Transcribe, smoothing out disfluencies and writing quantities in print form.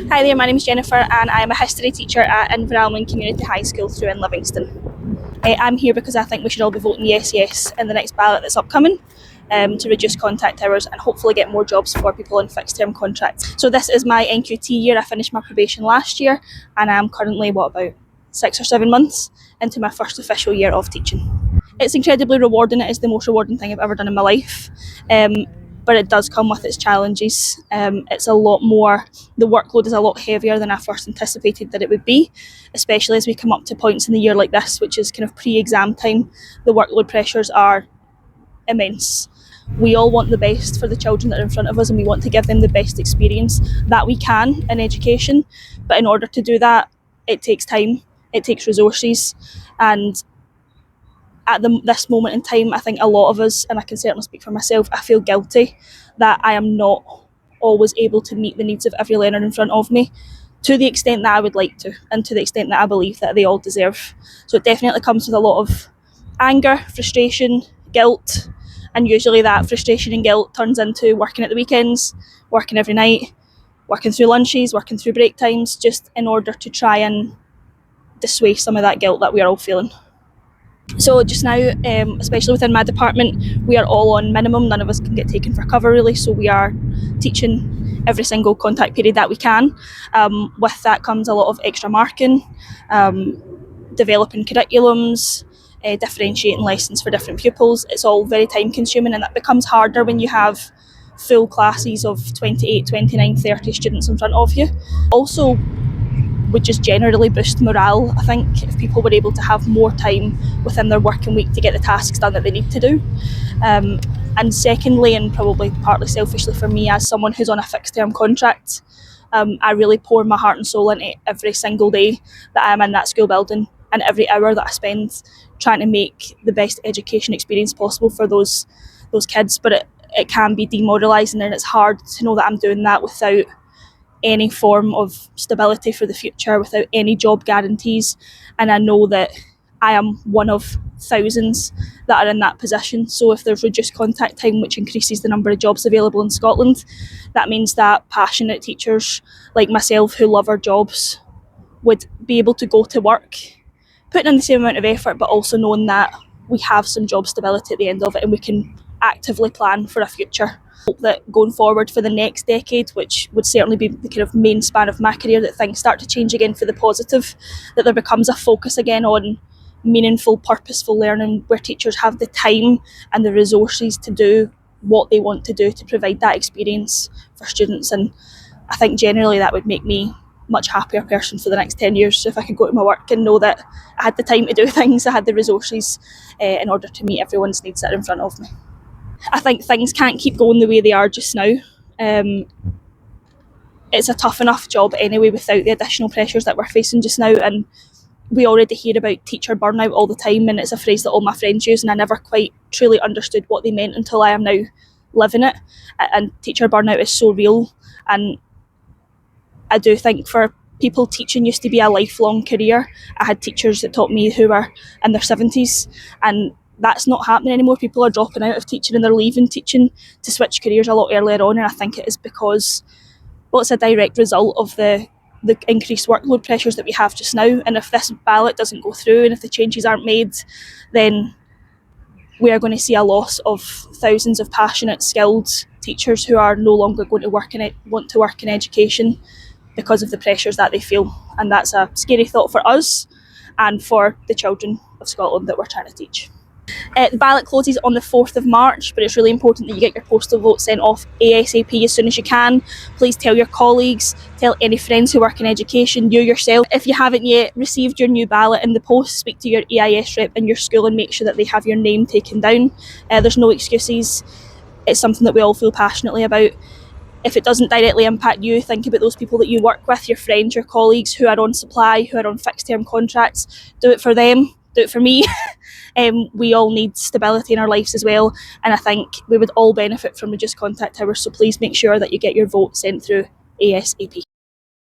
Hi there, my name is Jennifer and I'm a history teacher at Inveralmond Community High School through in Livingston. I'm here because I think we should all be voting yes, yes in the next ballot that's upcoming to reduce contact hours and hopefully get more jobs for people on fixed term contracts. So this is my NQT year. I finished my probation last year and I'm currently, about 6 or 7 months into my first official year of teaching. It's incredibly rewarding. It is the most rewarding thing I've ever done in my life. But it does come with its challenges. It's a lot more, the workload is a lot heavier than I first anticipated that it would be, especially as we come up to points in the year like this, which is kind of pre-exam time. The workload pressures are immense. We all want the best for the children that are in front of us and we want to give them the best experience that we can in education. But in order to do that, it takes time, it takes resources, and at this moment in time, I think a lot of us, and I can certainly speak for myself, I feel guilty that I am not always able to meet the needs of every learner in front of me to the extent that I would like to and to the extent that I believe that they all deserve. So it definitely comes with a lot of anger, frustration, guilt, and usually that frustration and guilt turns into working at the weekends, working every night, working through lunches, working through break times, just in order to try and dissuade some of that guilt that we are all feeling. So just now, especially within my department, we are all on minimum. None of us can get taken for cover really, so we are teaching every single contact period that we can. With that comes a lot of extra marking, developing curriculums, differentiating lessons for different pupils. It's all very time consuming and that becomes harder when you have full classes of 28, 29, 30 students in front of you. Also, would just generally boost morale, I think, if people were able to have more time within their working week to get the tasks done that they need to do. And secondly, and probably partly selfishly for me as someone who's on a fixed term contract, I really pour my heart and soul into it every single day that I'm in that school building and every hour that I spend trying to make the best education experience possible for those kids. But it can be demoralising and it's hard to know that I'm doing that without any form of stability for the future, without any job guarantees. And I know that I am one of thousands that are in that position. So if there's reduced contact time, which increases the number of jobs available in Scotland, that means that passionate teachers like myself who love our jobs would be able to go to work, putting in the same amount of effort, but also knowing that we have some job stability at the end of it and we can actively plan for a future. Hope that going forward for the next decade, which would certainly be the kind of main span of my career, that things start to change again for the positive, that there becomes a focus again on meaningful, purposeful learning where teachers have the time and the resources to do what they want to do to provide that experience for students. And I think generally that would make me a much happier person for the next 10 years. So if I could go to my work and know that I had the time to do things, I had the resources in order to meet everyone's needs that are in front of me. I think things can't keep going the way they are just now. It's a tough enough job anyway without the additional pressures that we're facing just now, and we already hear about teacher burnout all the time, and it's a phrase that all my friends use and I never quite truly understood what they meant until I am now living it. And teacher burnout is so real, and I do think for people, teaching used to be a lifelong career. I had teachers that taught me who were in their 70s, and that's not happening anymore. People are dropping out of teaching and they're leaving teaching to switch careers a lot earlier on, and I think it is because, well, it's a direct result of the increased workload pressures that we have just now. And if this ballot doesn't go through and if the changes aren't made, then we are going to see a loss of thousands of passionate, skilled teachers who are no longer going to want to work in education because of the pressures that they feel. And that's a scary thought for us and for the children of Scotland that we're trying to teach. The ballot closes on the 4th of March, but it's really important that you get your postal vote sent off ASAP as soon as you can. Please tell your colleagues, tell any friends who work in education, you yourself. If you haven't yet received your new ballot in the post, speak to your EIS rep in your school and make sure that they have your name taken down. There's no excuses. It's something that we all feel passionately about. If it doesn't directly impact you, think about those people that you work with, your friends, your colleagues who are on supply, who are on fixed term contracts. Do it for them, do it for me. We all need stability in our lives as well, and I think we would all benefit from reduced contact hours, so please make sure that you get your vote sent through ASAP.